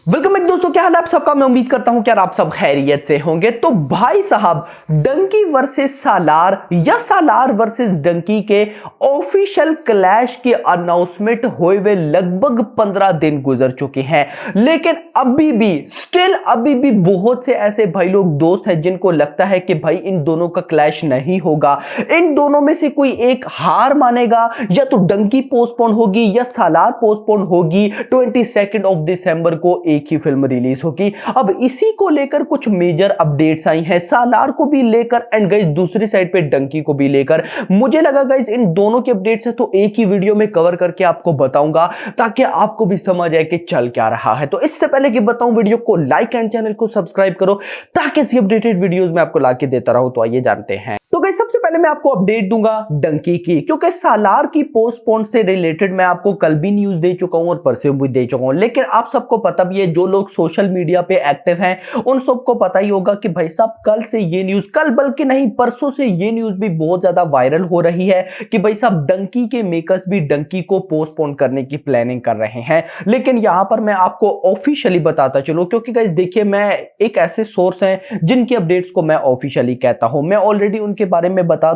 Welcome back दोस्तों, क्या हाल है आप सबका। मैं उम्मीद करता हूं कि आप सब खैरियत से होंगे। तो भाई साहब, डंकी वर्सेस सालार या सालार वर्सेस डंकी के ऑफिशियल क्लैश की अनाउंसमेंट हुए हुए लगभग 15 दिन गुजर चुके हैं, लेकिन अभी भी बहुत से ऐसे भाई लोग दोस्त हैं जिनको लगता है कि भाई इन दोनों का क्लैश नहीं होगा, इन दोनों में से कोई एक हार मानेगा, या तो डंकी पोस्टपोन होगी या सालार पोस्टपोन होगी। 22 ऑफ दिसंबर को एक ही फिल्म रिलीज होगी। अब इसी को लेकर कुछ मेजर अपडेट्स आई हैं, सालार को भी लेकर एंड गाइस दूसरी साइड पे डंकी को भी लेकर। मुझे लगा गाइस इन दोनों के अपडेट्स है तो एक ही वीडियो में कवर करके आपको बताऊंगा, ताकि आपको भी समझ आए कि चल क्या रहा है। तो इससे पहले कि बताऊं, वीडियो को लाइक एंड चैनल को सब्सक्राइब करो ताकि ऐसी अपडेटेड वीडियोस में आपको लाके देता रहूं। तो आइए जानते हैं। तो गाइस सबसे पहले मैं आपको अपडेट दूंगा डंकी की, क्योंकि सालार की पोस्टपोन से रिलेटेड मैं आपको कल भी न्यूज दे चुका हूं और परसों भी दे चुका हूं, लेकिन आप सबको पता भी है, जो लोग सोशल मीडिया पे एक्टिव हैं उन सबको पता ही होगा कि भाई साहब कल से ये न्यूज, कल बल्कि नहीं परसों से ये न्यूज भी बहुत ज्यादा वायरल हो रही है कि भाई साहब डंकी के मेकर्स भी डंकी को पोस्टपोन करने की प्लानिंग कर रहे हैं। लेकिन यहां पर मैं आपको ऑफिशियली बताता चलूं, क्योंकि गाइस देखिए, मैं एक ऐसे सोर्स हैं जिनकी अपडेट्स को मैं ऑफिशियली कहता हूं। मैं ऑलरेडी उनके बारे में बता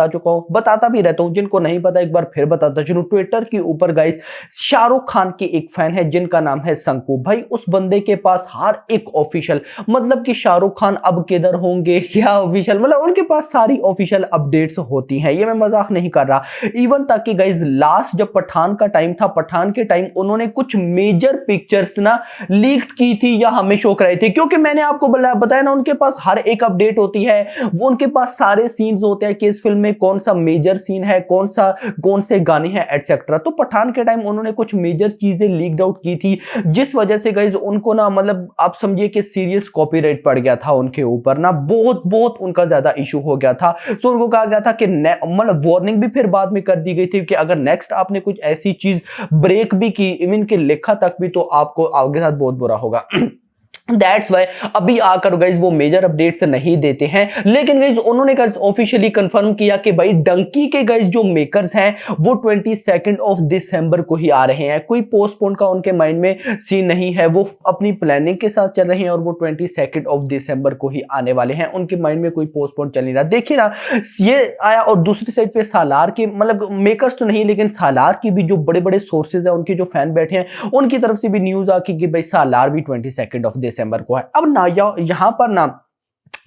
चुका हूं, बताता भी रहता हूं। जिनको नहीं पता एक बार फिर बताता चलूं, ट्विटर के ऊपर गाइस शाहरुख खान की एक फैन है जिनका नाम है संकू। भाई उस बंदे के पास हर एक ऑफिशियल, मतलब कि शाहरुख खान अब किधर होंगे, क्या ऑफिशियल, मतलब उनके पास सारी ऑफिशियल अपडेट्स होती हैं। ये मैं मजाक नहीं कर रहा। इवन ताकि गाइस लास्ट जब पठान का टाइम था, पठान के टाइम उन्होंने कुछ मेजर पिक्चर्स ना लीक की थी या हमें शो कराई थी, क्योंकि मैंने आपको बताया ना, उनके पास हर एक अपडेट होती है। वो उनके पास सारे सीन्स होते हैं कि इस फिल्म में कौन सा मेजर सीन है, कौन से गाने हैं एटसेट्रा। तो पठान के टाइम उन्होंने कुछ मेजर चीजें लीक्ड आउट की थी, जिस वजह से गाइस उनको ना, मतलब आप समझिए कि सीरियस कॉपीराइट पड़ गया था उनके ऊपर ना, बहुत उनका ज्यादा इशू हो गया था। सो उनको कहा गया था कि मतलब वार्निंग भी फिर बाद में कर दी गई थी कि अगर नेक्स्ट आपने कुछ ऐसी चीज ब्रेक भी की, इवन के लिखा तक भी, तो आपको आगे साथ बहुत बुरा होगा। दैट्स वाई अभी आकर गाइस वो मेजर अपडेट्स नहीं देते हैं, लेकिन गाइस उन्होंने ऑफिशियली कंफर्म किया कि भाई डंकी के गाइस जो मेकर्स हैं वो 22 ऑफ दिसंबर को ही आ रहे हैं। कोई पोस्टपोन का उनके माइंड में सीन नहीं है, वो अपनी प्लानिंग के साथ चल रहे हैं और वो 22 ऑफ दिसंबर को ही आने वाले हैं। उनके माइंड में कोई पोस्टपोन चल नहीं रहा। देखिए ना, ये आया। और दूसरी साइड पे सालार के, मतलब मेकर्स तो नहीं, लेकिन सालार की भी जो बड़े बड़े सोर्सेज है, उनके जो फैन बैठे हैं, उनकी तरफ से भी न्यूज आकी कि भाई सालार भी 22 ऑफ दिसंबर को है। अब ना यहां पर ना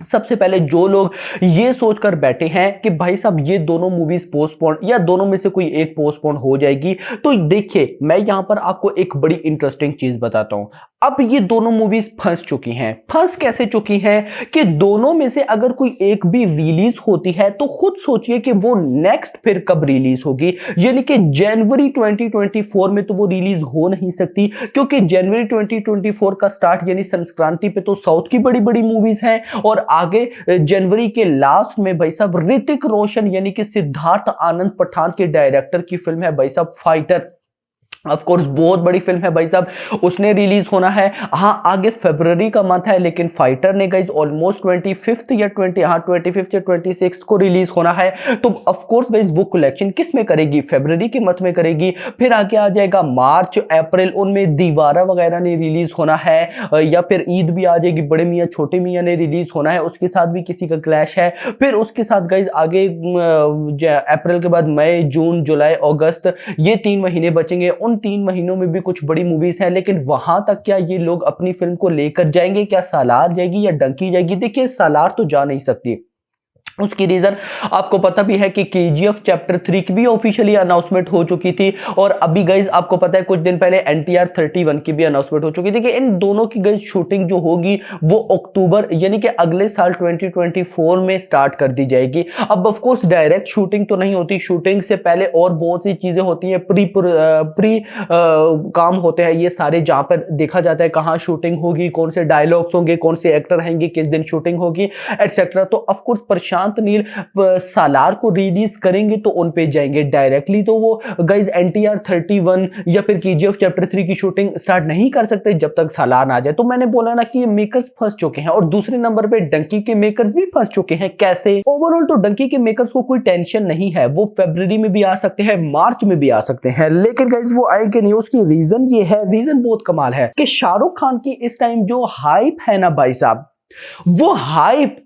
सबसे पहले जो लोग ये सोचकर बैठे हैं कि भाई साहब ये दोनों मूवीज पोस्टपोन या दोनों में से कोई एक पोस्टपोन हो जाएगी, तो देखिए मैं यहां पर आपको एक बड़ी इंटरेस्टिंग चीज बताता हूं। अब ये दोनों मूवीज फंस चुकी हैं। फंस कैसे चुकी हैं कि दोनों में से अगर कोई एक भी रिलीज होती है तो खुद सोचिए कि वो नेक्स्ट फिर कब रिलीज होगी, यानी कि जनवरी 2024 में तो वो रिलीज हो नहीं सकती, क्योंकि जनवरी 2024 का स्टार्ट यानी संक्रांति पे तो साउथ की बड़ी बड़ी मूवीज हैं, और आगे जनवरी के लास्ट में भाई साहब ऋतिक रोशन यानी कि सिद्धार्थ आनंद पठान के डायरेक्टर की फिल्म है भाई साहब फाइटर। ऑफ कोर्स बहुत बड़ी फिल्म है भाई साहब, उसने रिलीज होना है। हाँ आगे फरवरी का मंथ है, लेकिन फाइटर ने गाइस ऑलमोस्ट 25 या 26 को रिलीज होना है। तो ऑफ कोर्स गाइस वो कलेक्शन किस में करेगी, फरवरी के मंथ में करेगी। फिर आगे आ जाएगा मार्च अप्रैल, उनमें दीवारा वगैरह ने रिलीज होना है, या फिर ईद भी आ जाएगी, बड़े मियाँ छोटे मियाँ ने रिलीज होना है, उसके साथ भी किसी का क्लैश है। फिर उसके साथ गाइस आगे अप्रैल के बाद मई जून जुलाई अगस्त, ये 3 महीने बचेंगे। उन 3 महीनों में भी कुछ बड़ी मूवीज हैं, लेकिन वहां तक क्या ये लोग अपनी फिल्म को लेकर जाएंगे? क्या सालार जाएगी या डंकी जाएगी? देखिए सालार तो जा नहीं सकती। उसकी रीजन आपको पता भी है कि केजीएफ चैप्टर 3 की भी ऑफिशियली अनाउंसमेंट हो चुकी थी, और अभी गाइस आपको पता है कुछ दिन पहले एनटीआर 31 की भी अनाउंसमेंट हो चुकी थी कि इन दोनों की गाइस शूटिंग जो होगी वो अक्टूबर यानी कि अगले साल 2024 में स्टार्ट कर दी जाएगी। अब ऑफ कोर्स डायरेक्ट शूटिंग तो नहीं होती, शूटिंग से पहले और बहुत सी चीजें होती हैं, प्री काम होते हैं ये सारे, जहां पर देखा जाता है कहां शूटिंग होगी, कौन से डायलॉग्स होंगे, कौन से एक्टर रहेंगे, किस दिन शूटिंग होगी एटसेट्रा। तो ऑफ कोर्स परेशान प्रशांत नील सालार को रिलीज करेंगे तो उन पे जाएंगे डायरेक्टली, तो वो गाइज NTR 31 या फिर KGF चैप्टर 3 की शूटिंग स्टार्ट नहीं कर सकते जब तक सालार ना आ जाए। तो मैंने बोला ना कि ये मेकर्स फंस चुके हैं। और दूसरे नंबर पे डंकी के मेकर्स भी फंस चुके हैं। कैसे? ओवरऑल तो डंकी के मेकर्स को कोई टेंशन नहीं है, वो फरवरी में भी आ सकते हैं, मार्च में भी आ सकते हैं, लेकिन गाइज वो आएंगे नहीं। उसकी रीजन ये है, रीजन बहुत कमाल है कि शाहरुख खान की इस टाइम जो हाइप है ना भाई साहब, वो हाइप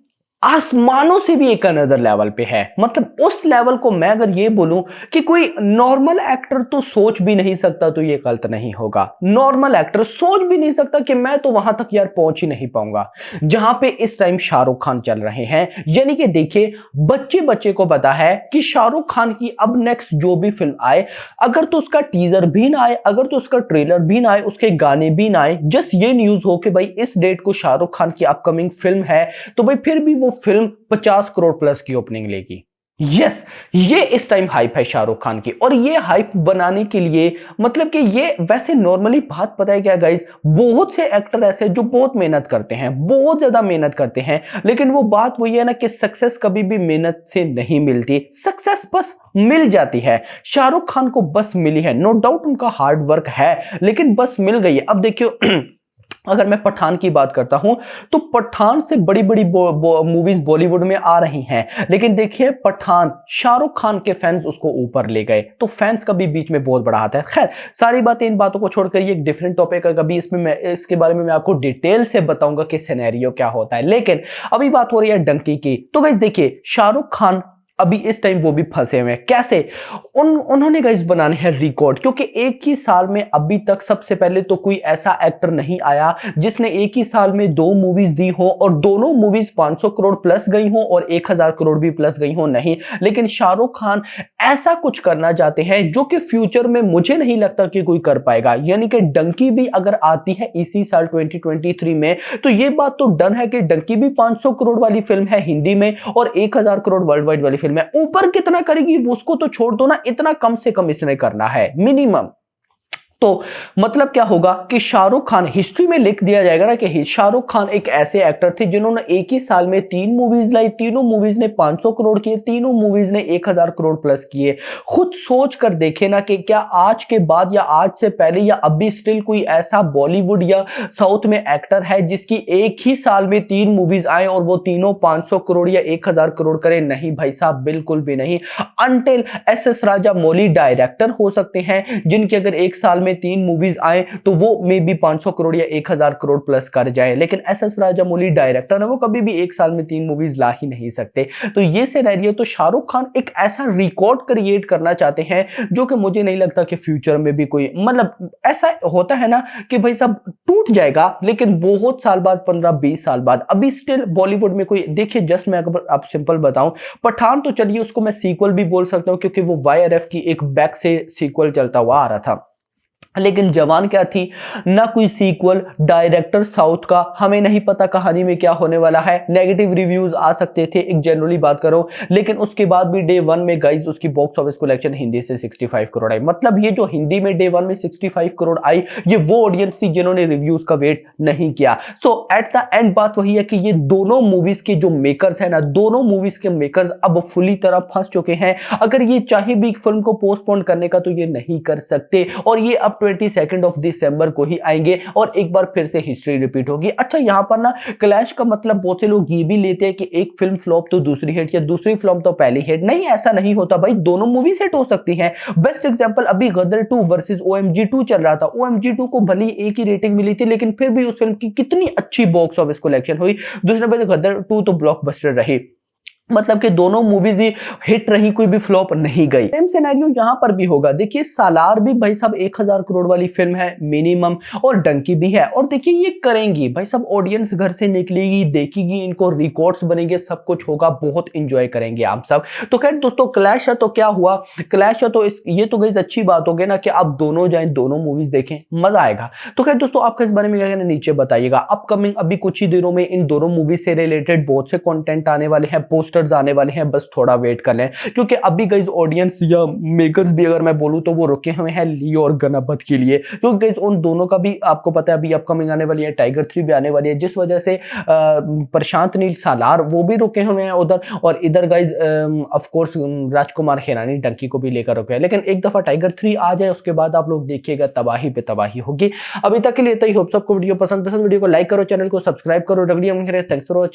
आसमानों से भी एक अनदर लेवल पे है। मतलब उस लेवल को मैं अगर ये बोलूं कि कोई नॉर्मल एक्टर तो सोच भी नहीं सकता, तो ये गलत नहीं होगा। नॉर्मल एक्टर सोच भी नहीं सकता कि मैं तो वहां तक यार पहुंच ही नहीं पाऊंगा जहां पे इस टाइम शाहरुख खान चल रहे हैं। यानी कि देखिए, बच्चे बच्चे को पता है कि शाहरुख खान की अब नेक्स्ट जो भी फिल्म आए, अगर तो उसका टीजर भी ना आए, अगर तो उसका ट्रेलर भी ना आए, उसके गाने भी ना आए, जस्ट ये न्यूज हो कि भाई इस डेट को शाहरुख खान की अपकमिंग फिल्म है, तो भाई फिर भी वो फिल्म 50 करोड़ प्लस की ओपनिंग लेगी। यस, ये इस टाइम हाइप है शाहरुख खान की। और ये हाइप बनाने के लिए मतलब कि ये वैसे नॉर्मली बात पता है क्या गाइस, बहुत से एक्टर ऐसे जो बहुत मेहनत करते हैं, बहुत ज्यादा मेहनत करते हैं, लेकिन वो बात वही है ना कि सक्सेस कभी भी मेहनत से नहीं मिलती, सक्सेस बस मिल जाती है। शाहरुख खान को बस मिली है, नो डाउट उनका हार्ड वर्क है, लेकिन बस मिल गई है। अब देखियो अगर मैं पठान की बात करता हूं तो पठान से बड़ी बड़ी मूवीज बॉलीवुड में आ रही हैं, लेकिन देखिए पठान शाहरुख खान के फैंस उसको ऊपर ले गए, तो फैंस का भी बीच में बहुत बड़ा हाथ है। खैर, सारी बातें इन बातों को छोड़कर ये एक डिफरेंट टॉपिक है, कभी इसमें मैं इसके बारे में मैं आपको डिटेल से बताऊंगा कि सिनेरियो क्या होता है। लेकिन अभी बात हो रही है डंकी की। तो गाइस देखिए, शाहरुख खान अभी इस टाइम वो भी फंसे हुए हैं। कैसे? उन्होंने गाइस बनाने हैं रिकॉर्ड, क्योंकि एक ही साल में अभी तक सबसे पहले तो कोई ऐसा एक्टर नहीं आया जिसने एक ही साल में 2 मूवीज दी हो और दोनों मूवीज 500 करोड़ प्लस गई हो और 1000 करोड़ भी प्लस गई हो। नहीं, लेकिन शाहरुख खान ऐसा कुछ करना चाहते हैं जो कि फ्यूचर में मुझे नहीं लगता कि कोई कर पाएगा। यानी कि डंकी भी अगर आती है इसी साल 2023 में, तो ये बात तो डन है कि डंकी भी 500 करोड़ वाली फिल्म है हिंदी में और 1000 करोड़ वर्ल्ड वाइड वाली फिल्म है। ऊपर कितना करेगी उसको तो छोड़ दो ना, इतना कम से कम इसने करना है मिनिमम। तो मतलब क्या होगा कि शाहरुख खान हिस्ट्री में लिख दिया जाएगा ना कि शाहरुख खान एक ऐसे एक्टर थे जिन्होंने एक ही साल में 3 मूवीज लाई, तीनों मूवीज ने 500 करोड़ किए, तीनों मूवीज ने 1000 करोड़ प्लस किए। खुद सोच कर देखे ना कि क्या आज के बाद या आज से पहले या अभी स्टिल कोई ऐसा बॉलीवुड या साउथ में एक्टर है जिसकी एक ही साल में 3 मूवीज आए और वो तीनों 500 करोड़ या 1000 करोड़ करे? नहीं भाई साहब, बिल्कुल भी नहीं। अंटिल SS राजामौली डायरेक्टर हो सकते हैं जिनकी अगर एक साल में 3 मूवीज आए तो वो मे बी 500 करोड़ या 1000 करोड़ प्लस कर जाए, लेकिन SS राजामौली डायरेक्टर है, वो कभी भी एक साल में 3 मूवीज ला ही नहीं सकते। तो ये सिनेरियो, तो शाहरुख खान एक ऐसा रिकॉर्ड क्रिएट करना चाहते हैं जो कि मुझे नहीं लगता कि फ्यूचर में भी कोई, मतलब ऐसा होता है ना कि भाई सब टूट जाएगा, लेकिन बहुत साल बाद, 15-20 साल बाद, अभी स्टिल बॉलीवुड में कोई, देखिए जस्ट मैं अगर आप सिंपल बताऊं, पठान तो चलिए उसको मैं सीक्वल भी बोल सकता हूं क्योंकि वो YRF की एक बैक से सीक्वल चलता हुआ आ रहा था, लेकिन जवान क्या थी, ना कोई सीक्वल, डायरेक्टर साउथ का, हमें नहीं पता कहानी में क्या होने वाला है, नेगेटिव रिव्यूज आ सकते थे, एक जनरली बात करो, लेकिन उसके बाद भी डे 1 में गाइस उसकी बॉक्स ऑफिस कलेक्शन हिंदी से 65 करोड़ आई। मतलब ये जो हिंदी में डे 1 में 65 करोड़ आई, ये वो ऑडियंस थी जिन्होंने रिव्यूज का वेट नहीं किया। सो एट द एंड बात वही है कि ये दोनों मूवीज के जो मेकर्स है ना, दोनों मूवीज के मेकर्स अब फुली तरह फंस चुके हैं। अगर ये चाहे भी फिल्म को पोस्टपोन करने का तो ये नहीं कर सकते, और ये अब 22 ऑफ दिसंबर को ही आएंगे और एक बार फिर से हिस्ट्री रिपीट होगी। अच्छा, यहां पर ना क्लैश का मतलब बहुत से लोग ये भी लेते हैं कि एक फिल्म फ्लॉप तो दूसरी हिट या दूसरी फ्लॉप तो पहली हिट। नहीं, ऐसा नहीं होता भाई, दोनों मूवीज हिट हो सकती हैं। बेस्ट एग्जांपल अभी गदर 2 वर्सेस OMG 2 चल रहा था। OMG 2 को भली एक ही रेटिंग मिली थी, लेकिन फिर भी उस फिल्म की कितनी अच्छी बॉक्स ऑफिस कलेक्शन हुई। दूसरे पे गदर 2 तो ब्लॉकबस्टर रही। मतलब कि दोनों मूवीज ही हिट रही, कोई भी फ्लॉप नहीं गई। सेम सिनेरियो यहां पर भी होगा। देखिए सालार भी भाई साहब 1000 करोड़ वाली फिल्म है मिनिमम, और डंकी भी है, और देखिए ये करेंगी भाई साहब, ऑडियंस घर से निकलेगी, देखेगी, इनको रिकॉर्ड्स बनेंगे, सब कुछ होगा, बहुत इंजॉय करेंगे आप सब। तो खैर दोस्तों, क्लैश है तो क्या हुआ, क्लैश है तो ये तो गाइस अच्छी बात हो गई ना कि आप दोनों जाएं, दोनों मूवीज देखें, मजा आएगा। तो खैर दोस्तों, आपका इस बारे में क्या कहना नीचे बताइएगा। अपकमिंग अभी कुछ ही दिनों में इन दोनों मूवी से रिलेटेड बहुत से कंटेंट आने वाले हैं, पोस्टर पोस्टर्स आने वाले हैं, बस थोड़ा वेट कर लें, क्योंकि अभी गाइस ऑडियंस या मेकर्स भी अगर मैं बोलूं तो वो रुके हुए हैं लियो और गणपत के लिए, क्योंकि गाइस उन दोनों का भी आपको पता है अभी अपकमिंग आने वाली है, टाइगर 3 भी आने वाली है, जिस वजह से प्रशांत नील सालार वो भी रुके हुए हैं उधर, और इधर guys of course Rajkumar Hirani Dunki को भी लेकर रुके हैं। लेकिन एक दफा टाइगर 3 आ जाए उसके बाद आप लोग देखिएगा तबाही पे तबाही होगी। अभी तक के लिए इतना ही, होप सबको वीडियो पसंद वीडियो को लाइक करो, चैनल को सब्सक्राइब करो। Thanks for watching.